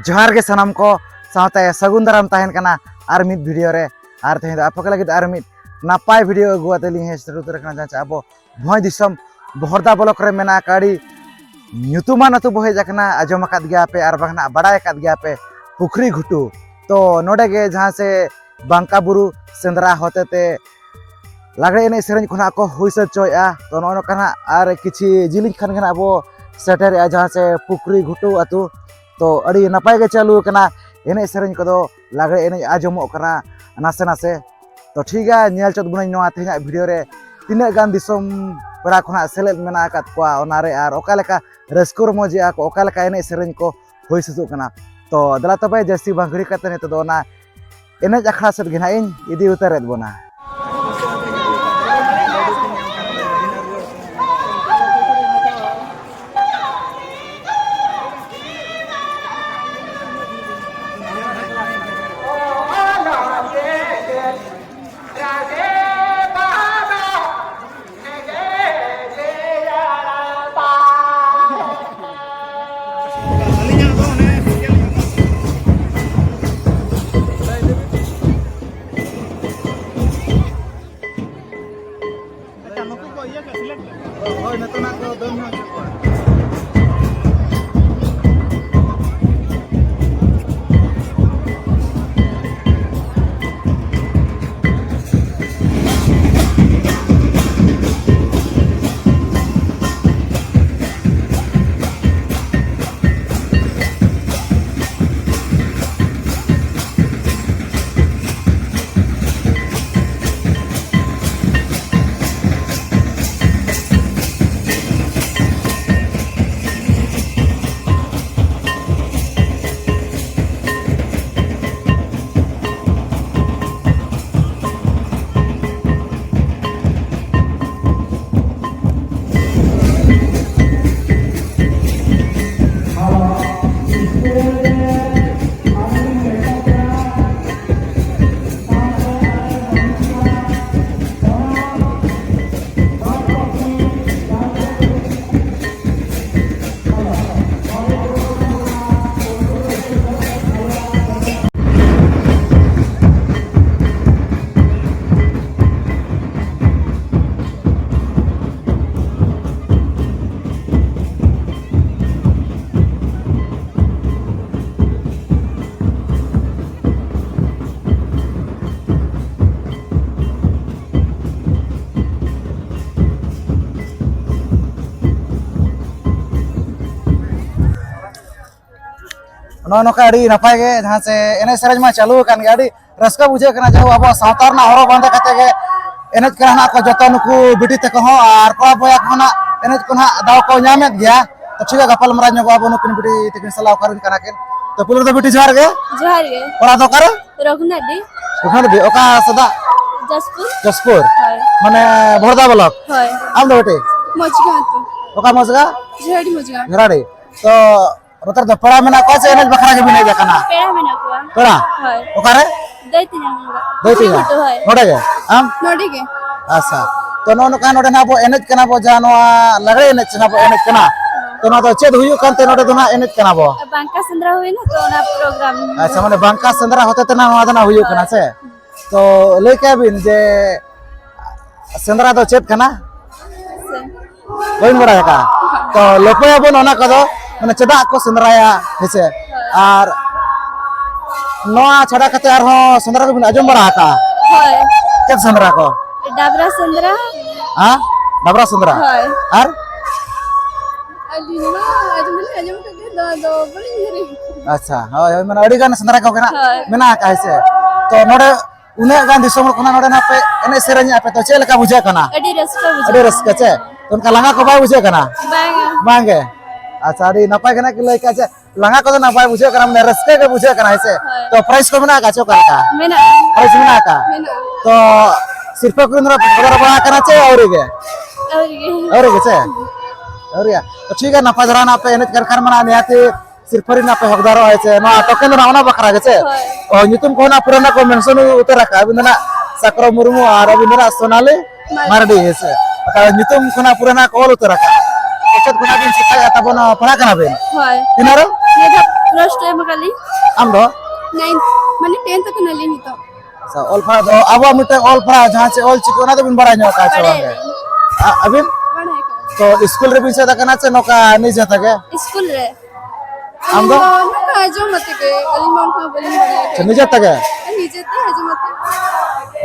जोहार के सनम को साथे सगुन दाराम तहन कना आर मिद वीडियो रे आर तहन आप के लगे आर मिद नापाय वीडियो अगुआतेली हे सेटर उतर कना जा अब भोय दिसम बहरदा ब्लॉक रे मेना काड़ी ᱧᱩᱛᱩᱢᱟᱱ अतु बहे जकना आजम अकाद गया पे आर बखना बड़ाय अकाद गया पे पुखरी घुटू तो नोडे गे जहां से बांका बुरु सेंद्रा होते ते लागड़े एने सेरेंज खना को हुई सचोया तो नो कना आर किछि जिलिंग खान गना अब सेटर जहां से पुखरी घुटू अतु तो अड़ी नपाय गे चालू कना एने सेरेंज को लागड़े एने आजमो कना नासे नासे तो ठीक है नेल चोद बुनाई नोआ तेना वीडियो रे तीना गान दिसम पड़ा खना सेलेद मेना आकात कोआ ओनारे आर ओकालेका रस्कुर मजा को ओकालेका एने सेरेंज को हुई ससु कना तो दला तबे जस्ती बांगड़ी कते ने तो ना एने अखड़ा सद गे ना इन इदी उतरेद बोना नौका नपाय गे जहाँ से एने सेरेज मा चालू कान गे रस्का बुझे कना जो अब सावतार ना हरो बांधे कते गे एनेज कना को जतो नुकु बिटी ते को आर को बया खना एनेज को ना दाव को न्यामेत गया तो ठीक है गपल मरा नो अब नुकु बिटी ते सलाव करन कना के तो पुलर दो बिटी जोहार गे ओरा दो करे रघुनाथी ओका सदा जसपुर माने भरदा ब्लॉक होय आम दो बेटे मजगा तो ओका मजगा झराड़ी तो रोतर द पड़ा मेना को से एनेज बखरा के बिने जकना पेड़ा मेना को पेड़ा होय ओकारे दैतिया नोडे गे आम नोडे गे अच्छा तो नो का नोडे ना बो एनेज कना बो जानो लगड़े एनेज ना बो एनेज कना तो ना तो चेद हुयु कानते नोडे तो ना एनेज कना बो बांका संद्रा होय ना तो ना प्रोग्राम अच्छा माने बांका संद्रा होते त ना वादना हुयु कना से तो ले के बिन जे संद्रा तो चेद कना कोइन बड़ा का तो लोपया बो ना कदो माने चेदा को संद्राया हेसे आर नोआ छड़ा कते आर हो संद्रा को बिन आजम बड़ा का होय के संद्रा को डाबरा संद्रा हां डाबरा संद्रा होय आर अलिना आजम के दो बड़ी अच्छा होय माने अड़ी गान संद्रा को कना मेना का हेसे तो नोडे उने गान दिसम कोना नोडे ना पे एने सेरेंज आपे तो चेलका बुझे कना अड़ी रस्का चे तो उनका लंगा को बाय बुझे कना बांगे अच्छा अड़ी नपाय कना के लइका चे लंगा को ना बाय बुझे कना माने रस्के के बुझे कना हेसे तो प्राइस को मेना का चोका का मेना प्राइस मेना का तो सिर्फ को नरा पगार बना कना चे और चे और या तो ठीक है नपा जरा ना पे एने कर कर मना नियाते सिरफरी ना पे हकदारो है ना टोकन ना ओना बखरा गे ओ नितुम को ना पुराना को मेंशन उतर रखा अबिना सकरो मुर्मू और अबिना सोनाली मारडी है ता नितुम को ना पुराना कॉल उतर रखा एचत गुना बिन सिखाया तबन पढ़ा कना बेन होय तिनारो प्लस 2 मकाली आम दो 9 माने 10 तक नली नि तो सा ऑल फरा दो अब मिटे ऑल फरा जहां से ऑल चिको ना तो बिन बड़ा नो का छे वांगे अबिन बड़ा है तो स्कूल रे बिन से तकना से नोका नहीं जाता के स्कूल रे आम दो ना जो मत के अली मन का बोली बड़ा नहीं जाता के निजे ते है जो मत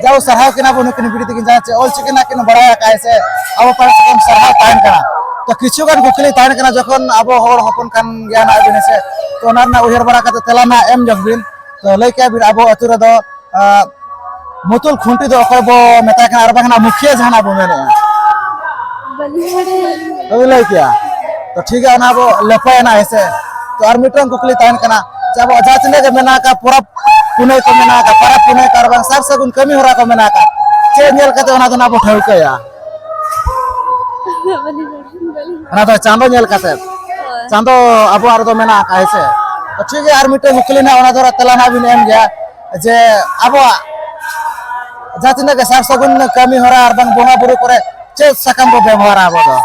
जाओ सरहा के ना बोनो किन बिड़ी तकिन जहां से ऑल चिको ना किन बड़ा का से अब पर कम सरहा टाइम करा तो किछु गान गुकली तान कना जखन अब होर हपन कान ज्ञान आबिन से तो ना ना उहेर बड़ा का तेला ना एम जगबिन तो लय के बिन अब अतु रे दो मुतुल खुंटी दो अखय बो मेता कना अर बाखना मुखिया जहाना बो मेने बली तो लय क्या तो ठीक है ना वो लफाय ना ऐसे तो और मिटन कुकली तान कना जब अजातने के मेना का पूरा पुणे को मेना का para पुणे का बang सार सगुन कमी होरा को मेना का चे नेल कते ओना तो ना बो ठौके या बली ना तो चांदो नेल कते चांदो अब आर दो मेना का ऐसे तो ठीक है और मिटन कुकली ना ओना दरा तला ना बिन एम गया जे अब जातने के सार सगुन कमी होरा और बang बोंगा बुरु करे चे सकम बो व्यवहार आबो दो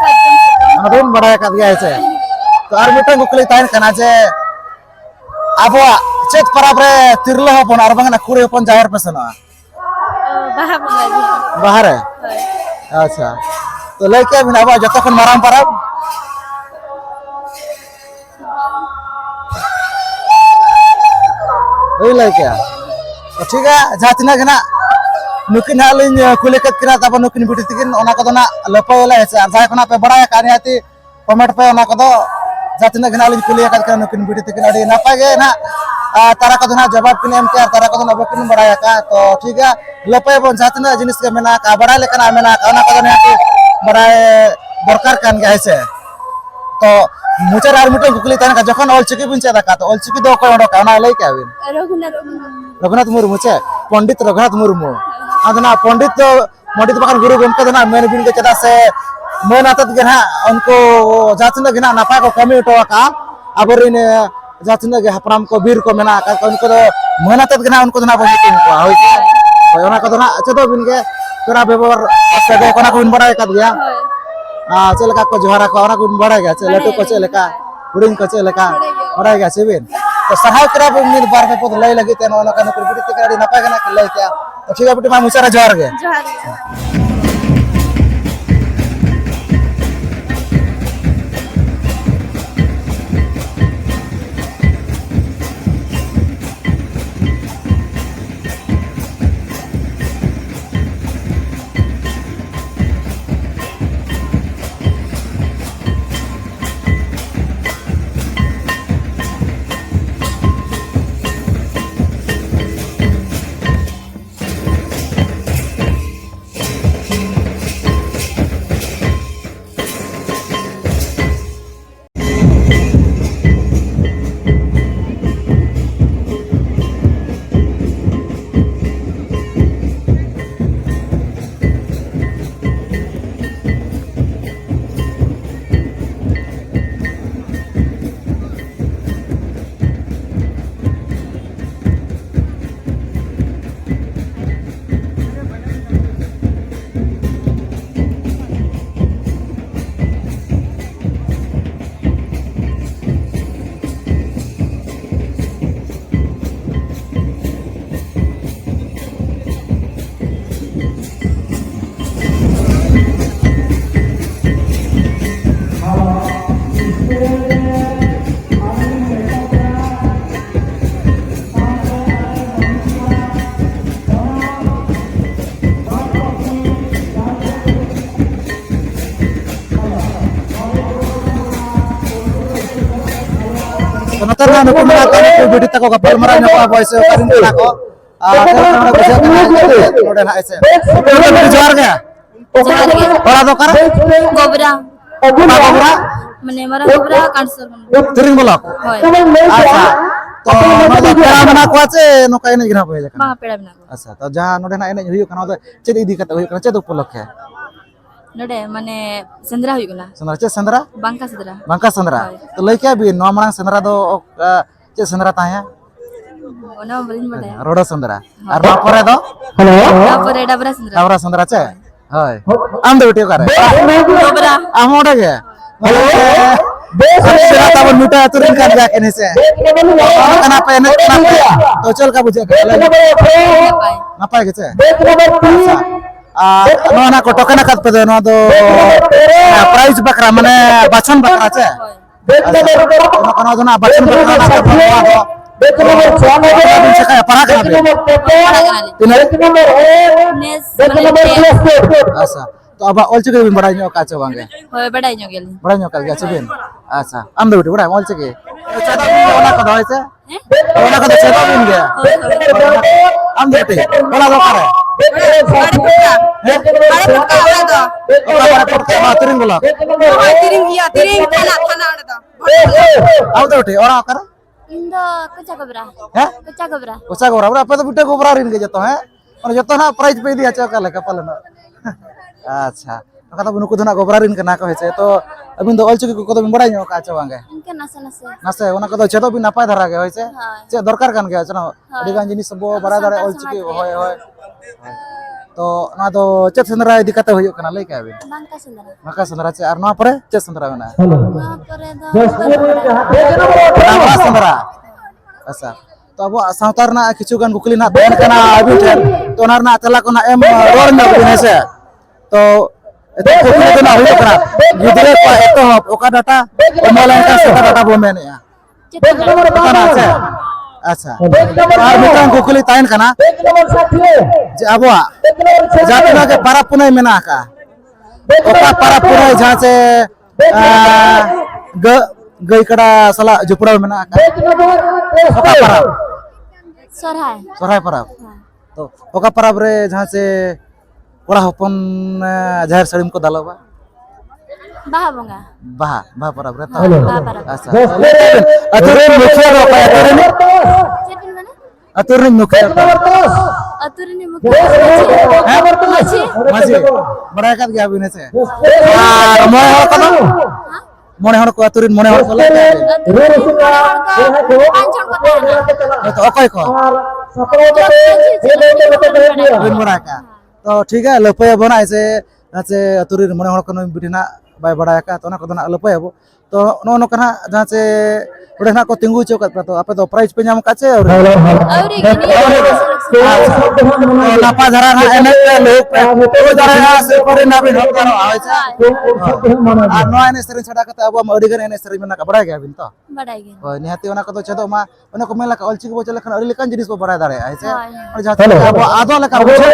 ओना दोन बड़ा का दिया ऐसे तो और मिटन कुकली तान कना जे अब चेत परब रे तिरलो हपन और बंगना कुड़ी हपन जाहिर पे सना बाहर बंगाली बाहर है अच्छा तो लेके बिना अब जतखन माराम परब ओई लेके तो ठीक है जातना गना नुकिन हालिन कुलेकत किना तब नुकिन बिटी तिकिन ओना कदो ना लपयला है जाय खना पे बड़ा कानियाती कमेंट पे ओना कदो जातना गना लिन कुलियकत किना नुकिन बिटी तिकिन अडी नापा गे ना तारा कदो ना जवाब किन एम के तारा कदो ना बकिन बड़ा का तो ठीक है लपय बन जातना जिनिस के मेना का बड़ा लेकना मेना ओना कदो ना बड़ा दरकार कान गे है तो मुचार आर मिटन कुकली तान का जखन ऑल चिकी बिन चेदा का तो ऑल चिकी दो कोय ओडो का ना लई के आबिन रघुनाथ मुर्मू छे पंडित रघुनाथ मुर्मू आदना पंडित बखान गुरु गमके दना मेन बिन के चदा से मेन आतत गे ना उनको जातने गे ना नापा को कमी उठवा का अबरिन जातने गे हपराम को वीर को मेना का उनको दो मेन आतत गे ना उनको दना बनि को होय के ओना को दना चदो बिन के तोरा बेबर सगे कोना को बिन बड़ा का दिया चलका को जोहरा को ओना को बिन बड़ा गया लटू को चलका हुडिंग को चलका बड़ा गया सेबिन तो सहाय करा बिन बार पे पद लई लगी तेन ओना का बिटी के गाड़ी नापा गे ना लई के तो ठीक है बेटी मा मुचारा जोहर गे Karena nuku menata nuku bidi tako kapal marah nyoko voice karin tako karena bisa kena udah nak ese udah bidi juar gak? Kalau tu kar? गोबरा Gobra? मने गोबरा कांसर Tering bolak? Asa तो नोदो पेड़ा बना को आछे नोका एने गिरा होय जका बा पेड़ा बना को अच्छा तो जहां नोडे ना एने हुयो कना तो चेद इदी कते हुयो कना चेद उपलक्षे नडे माने संद्रा हुई गला संद्रा चे संद्रा बांका संद्रा तो लइका बि नो मांग संद्रा दो चे संद्रा ताया ओना बलिन बडे रोडो संद्रा और बापरे दो हेलो बापरे डाबरा संद्रा चे हय आम दो बिटियो करे गोबरा आमोडे गे Sila tahu muda turun kan gak ini sih. Kenapa ini kenapa? Tocol kamu jaga. Kenapa gitu ya? No anak kotor kan akat pada no do price bakra mana bacaan bakra aja. No karena do na bacaan bakra akat pada do. Bisa kayak para kan? Asa. तो अब all चुके भी बड़ा न्यों काचो वांगे होय बड़ा न्यों गेल बड़ा न्यों काल गया चबिन अच्छा हम दो बड़ा ऑल चुके चदा भी ओना को दवाई से ओना को चदा भी गया हम दो बड़ा लोग करे बड़े पक्का है तो बड़ा पक्का मातरिन बोला मातरिन किया तिरिंग थाना थाना ओने तो आओ दो और आ कर इंदो कच्चा गोबरा है कच्चा गोबरा बड़ा पे तो बिटे गोबरा रिन के जतो है और जतो ना प्राइस पे दिया चका लेका पालन अच्छा कथा बुनु कुदना गोबरारिन के ना को हेचे तो अबिन दो ऑलचुकी को तो बड़ा न्यों काचो वांगे इनके नसे नसे नसे ओना को तो चेतो भी नापाय धरा के होइसे चे दरकार कान गया चनो अडी गान जिनिस सब बड़ा दारे ऑलचुकी होय होय तो ना तो चेत संदरा इदी कते होयो कना लई के अबिन माका संदरा चे आर ना परे चेत संदरा मेना ना परे ना संदरा अच्छा तो अब सावतार ना किछु गान कुकली ना तन कना अबिन ठेन तो ना ना तला को ना एम रोड ना बिन हेसे तो itu kuliah itu nahu kena gidre ko itu oka data online ka seta data bomen ya kana acha acha ar mitan kukuli tain kana je abwa jatna ke para punai mena ka oka para punai jahan se gai kada sala jupura mena ka oka para sorhai para to oka para bre jahan se कोड़ा हपन जहर सड़ीम को दालो बा बाहा बंगा बाहा परब रे ता अच्छा अतुरे मुखिया रो पाया अतुरे चेटिन माने अतुरे मुखिया अतुरे ने मुखिया माजी बड़ा कात गया बिने से मोने हर को मोने हर को अतुरे मोने हर को ले तो ओकय को बिन बड़ा का तो ठीक है लपय बना ऐसे से अतुरी मने हर को बिटिना बाय बड़ा का तो ना को ना लपय अब तो नो नो कना जहां से ओडे ना को तिंगु चौकत तो आपे तो प्राइस पे नाम काचे और नापा धरा ना एने लोग तो जरा से पर ना भी हक करो आवे छा आ नो एने सरी छडा कते अब हम अडिगन एने सरी मना का बड़ा गया बिन तो बड़ा गया ओ निहाती ओना को तो छदो मा ओना को मेला का अलची को चले खन अरि लेकन जिनिस को बड़ा दारे आइसे और जहां अब आदो लेका बुझे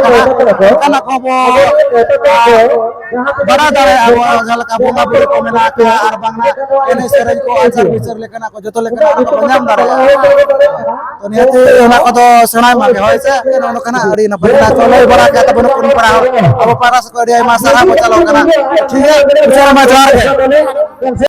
कना को बड़ा दारे अब जल का बोंगा बुरी को मेला का आर बांगना एने सरी को आचार विचार लेकन को जतो लेकन को पंजाम दारे तो निहाती ओना को तो सणाय मा होइसे ओना कना अरि न बड़ा चलो बड़ा का तब को पड़ा अब पारस को अरि मा सारा को चलो कना ठीक है विचार मा जोर के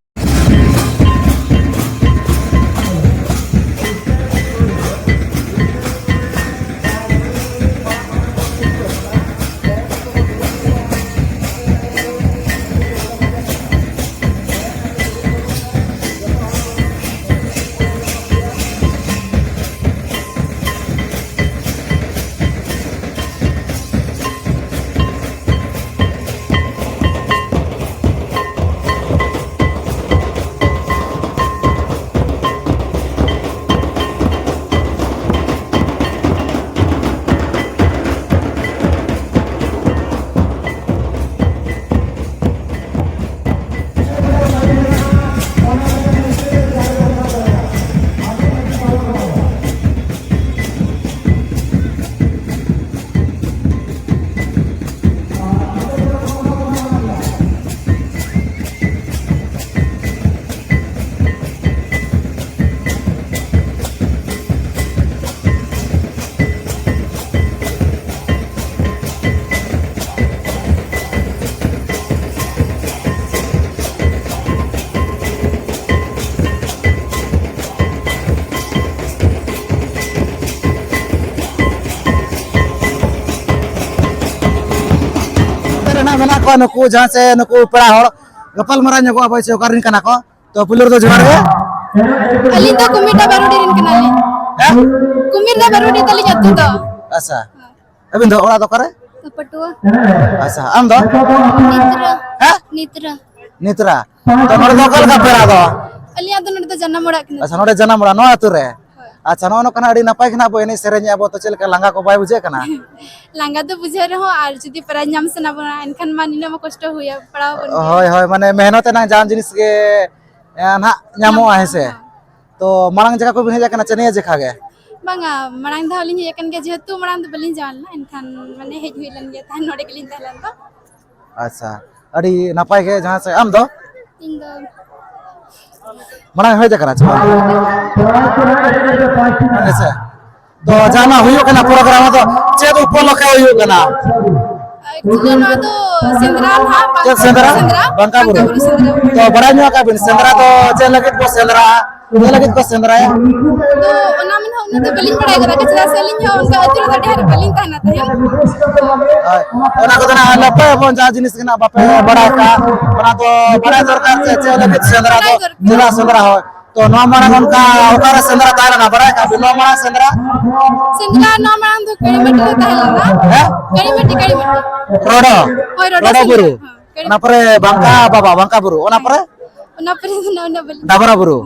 मेना को नुकु जहां से नुकु पेड़ा हड़ गपल मरा नको अब से ओकारिन कना को तो पुलर तो जोहार गे अली तो कुमिटा बरुडी रिन कनाली कुमिटा बरुडी तली जत्तु तो अच्छा अबिन दो ओड़ा तो करे पटुआ अच्छा आम दो नित्र हैं नित्र नित्रा तो नोडे दो कल का पेरा दो अलिया तो नोडे जन्म मोड़ा किन अच्छा नोडे जनम रा नो आतु रे अच्छा नो कना अड़ी नपाय कना बो एने सेरेंज अब तो चलका लांगा को बाय बुझे कना लांगा तो बुझे रहो आर जुदी प्राइज नाम से ना बना एनखान मानिना म कष्ट हुया पड़ाव बन होय होय माने मेहनत ना जान जिनिस के ना न्यामो आहेसे तो मांग जगह को बिन जा कना चनिया जखा गे बांगा मरांग धावली हे एकन के जेतु मरांग तो बलिन जान ना एनखान माने हेज हुइलन गे तान नोडे गलिन तहलन तो अच्छा अड़ी नपाय के जहां से आम दो इन दो मांग होय जकरा छ ऐसे तो जाना हुयो कना प्रोग्राम तो चेद उपलक्ष्य हुयो कना एक्चुअली ना तो सिंदरा था चेद सेंद्रा बंका बुरु तो बड़ा न्यो का बिन सेंद्रा तो चे लगित को सेंद्रा ये लगित को सेंद्रा है तो ओना मन हमने तो बलिन पड़ाई करा कचरा सेलिन हो उनका अतुर तो ढेर बलिन ताना था ओना को ना लपे फोन जा जिनिस कना बापे बड़ा का ओना तो बड़ा दरकार चे लगित सेंद्रा तो जिला सेंद्रा हो तो नो मारा उनका ओकर सेंद्रा ताला ना बड़ा का बिनो मारा सेंद्रा ना मरांग तो कड़ी मट्टी रहता है ना है कड़ी मट्टी रोडो होय रोडो बुरु ओना परे बंका बाबा बंका बुरु ओना परे ना बलिन डाबरा बुरु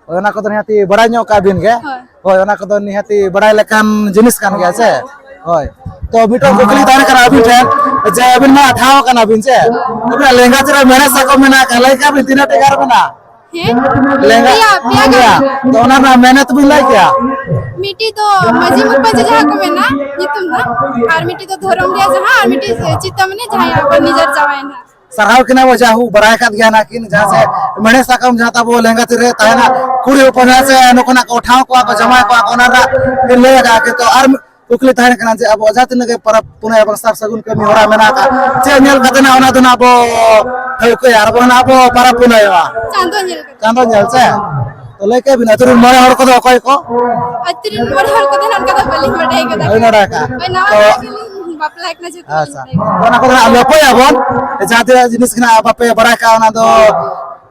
ओना को निहाती बड़ा न्यो का बिन गे होय ओना को निहाती बड़ा लेकान जिनिस कान गे से होय तो बिटो कुकली तार करा अभी ठेन जे अबिन मा ठाव कना बिन से ओकरा लेंगा चरा मेरे सको मेना कलाई का बिन तीना टेगार बना लेंगा पिया तो ओना ना मेहनत भी लाई क्या मिट्टी तो मजी मुख बजे जहाँ को मेना नितुम ना और मिट्टी तो धरम रिया जहाँ और मिट्टी चित्ता में जहाँ यहाँ पर निजर जावाए ना सरहाव किना वो जाहू बराय का गया ना किन जहां से मणे सकम जाता वो लेंगा तिरे ताना कुड़ी ऊपर से नकोना को उठाओ को जमा को ओना रा फिर लेगा के तो आर कुकली ताहन कना जे अब अजात नगे पर पुने अब साफ सगुन कमी होरा मेना का जे नेल कतना ओना दना बो हे को यार बना बो पर पुने वा चांदो नेल से तो लेके बिना तुर मरे हर को कोई को अतिरिन मरे हर को देन का बलिंग बटाई का ओना रा का बापला एक ना जे अच्छा ओना को लेपय आबन जाते जिनिस कना बापे बड़ा का ओना दो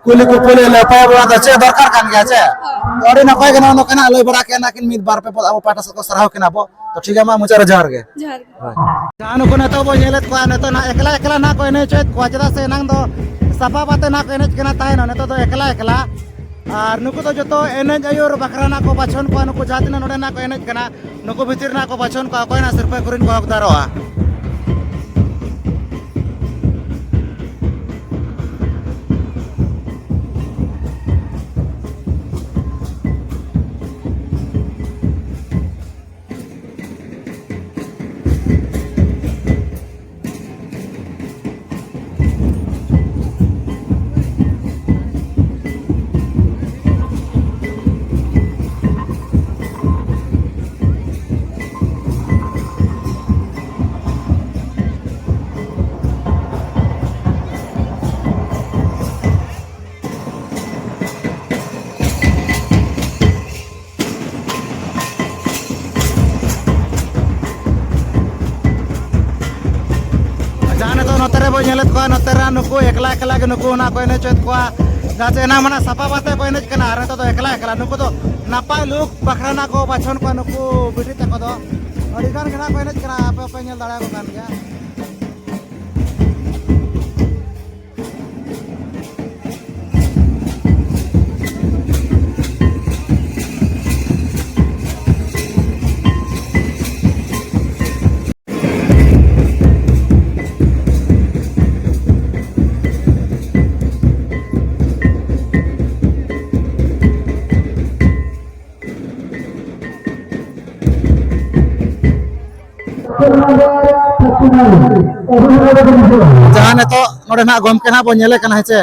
कुली को पुले लेपय बड़ा दचे दरकार कान गया छे ओडी नपाय कना ओनो कना लय बड़ा के ना किन मिद बार पे अब पाटा को सरहाव कना बो तो ठीक है मा मुचार जहर गे जानो को नतो बो नेलत को नतो ना एकला एकला ना को ने चेत को चदा से नांग दो सफा बाते ना को ने कना ताय न नतो तो एकला एकला और नुको तो जो एनेज आयोर बकरा ना को बाछन को नुको जातिना नोडे ना को एनेज कना नुको भितिर ना को बाछन को कोई ना सिरपे कुरिन को हकदारोआ नोतेरा नुको एकला एकला के नुको ना कोई ने चेत को जाचे ना मना सपा बाते कोई ने कना अरे तो एकला एकला नुको तो नापाय लोग बकरा ना को बाछन को नुको बिटी तक दो अड़ी गान के ना कोई ने कना आपे पे नेल दाड़ा को कान गया जहां ने तो नोडे ना गमके ना बो नेले कना हेचे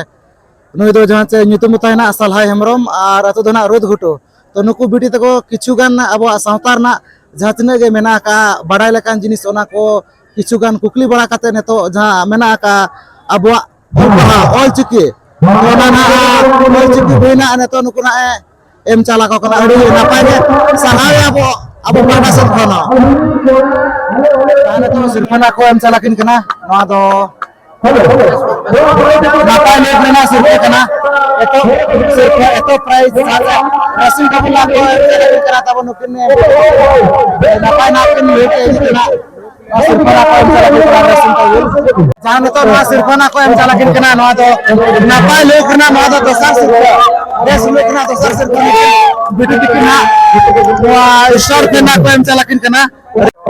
नुई दो जहां से nyutum तायना सलहाय हेमरम और अतो दना रोद घुटो तो नुकु बिटी तको किछु गान अब सावतार ना जहां तिने गे मेना का बड़ाई लेकान जिनिस ओना को किछु गान कुकली बड़ा काते ने तो जहां मेना का अब ऑल चिकी ओना ना ऑल चिकी बेना ने तो नुकु ना एम चाला को कना अड़ी नापाय के सहाय अब पाटा से खाना आने तो सिरफना को एम चाला किन कना नवा दो नापाय ने मेना सिरफे कना एतो सिरफे एतो प्राइस रसिन का बुला को करा तब नुकिन ने नापाय ना किन लेके जितना सिरफना को एम चाला के रसिन का जहाँ नितो नवा सिरफाना को एम चला किन कना नवा दो नापाय लोक ना नवा दो दोसर सिरफा देश लोक ना दोसर सिरफा बिटु किना नवा ईश्वर केना को एम चला किन कना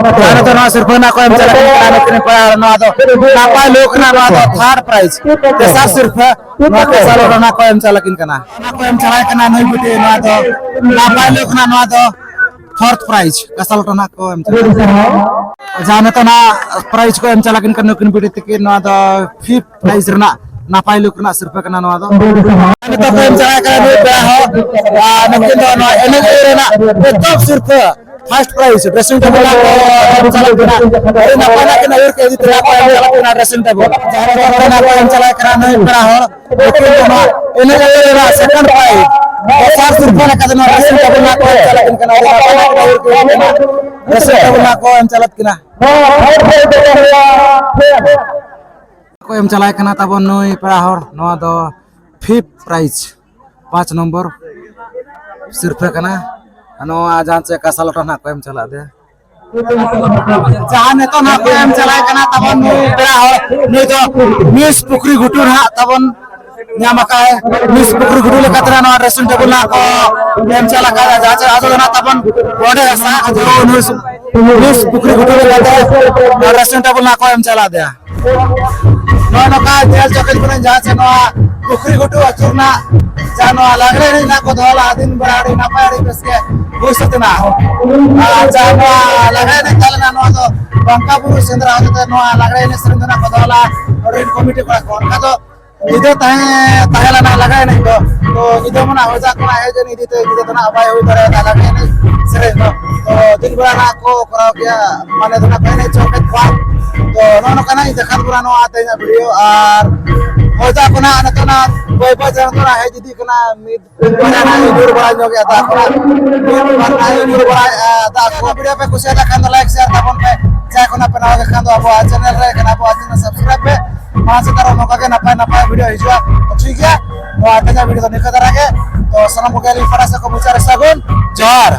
जहाँ नितो नवा सिरफाना को एम चला किन कना किन पड़ा नवा दो नापाय लोक ना नवा दो थर्ड प्राइज दोसर सिरफा नवा के सालो ना को एम चला किन कना ना को एम चला कना नहीं बिटु नवा दो नापाय लोक ना नवा दो फोर्थ प्राइज कसल टना को एम चला जहाँ तो ना प्राइज को एम चला किन करने किन बिटी तक ना तो फिफ्थ प्राइज रना नापाय लोक ना सिर्फ करना ना तो तो एम चला कर बे हो नकिन तो ना एने रना टॉप सिर्फ फर्स्ट प्राइज ड्रेसिंग टेबल को एम चला करना अरे नापाय ना के और के दी तरह को एम चला करना ड्रेसिंग टेबल जहाँ तो ना को एम चला करना नहीं करा हो लेकिन तो ना एने रना सेकंड प्राइज दोसर सिर्फ ना कदम ड्रेसिंग टेबल ना को एम चला किन करना और के ड्रेसिंग टेबल ना को एम चलत किना को एम चलाय कना तबन नई पड़ा हर नवा दो फिफ्थ प्राइज 5 नंबर सिर्फ कना नवा जहां से कसलट ना को एम चला दे जहां ने तो ना को एम चलाय कना तबन नई पड़ा हर नई तो मिस पुखरी गुटुर हा तबन न्यामकाय मिस पुखरी गुटुर लेकतरा नवा ड्रेसिंग टेबल ना को एम चला का जहां से आजो ना तबन बॉडी सा जो miss Pukhri Gutur लेकतरा dressing table ना को एम चला दे नो नो का जेल चौक पर जहां से नो पुखरी गुटू अचुरना जानो लगरे ना को धोला दिन बराड़ी ना पाड़ी बस के बुसतना जानो लगरे ने चलना नो तो बंकापुर सेंद्रा होते नो लगरे ने सेंद्रा को धोला और इन कमिटी को कोन का तो इदो ताहेला ना लगाय नहीं तो इदो मना हो जा कोना है जे इदि तो इदि तो ना अबाय होई तरे लगरे ने सरे तो दिन बरा ना को कराओ क्या माने तो ना पहले चौक पर तो नो कना देखत पुरा नो आते ना वीडियो और होता कोना तो ना कोई जन तो ना है जदी कोना मिद बना ना दूर बड़ा जो गया था कोना बना दूर बड़ा दा को वीडियो पे कुछ ada kan like share tapon पे चाहे कोना पे ना kan do abo channel re kana abo channel subscribe पे वहां से तारो मौका के नपाय नपाय वीडियो हिजुआ तो ठीक है वो आते ना वीडियो तो निकल रहा है तो सनम को गली फरा से को मुचार सगुन जोहार।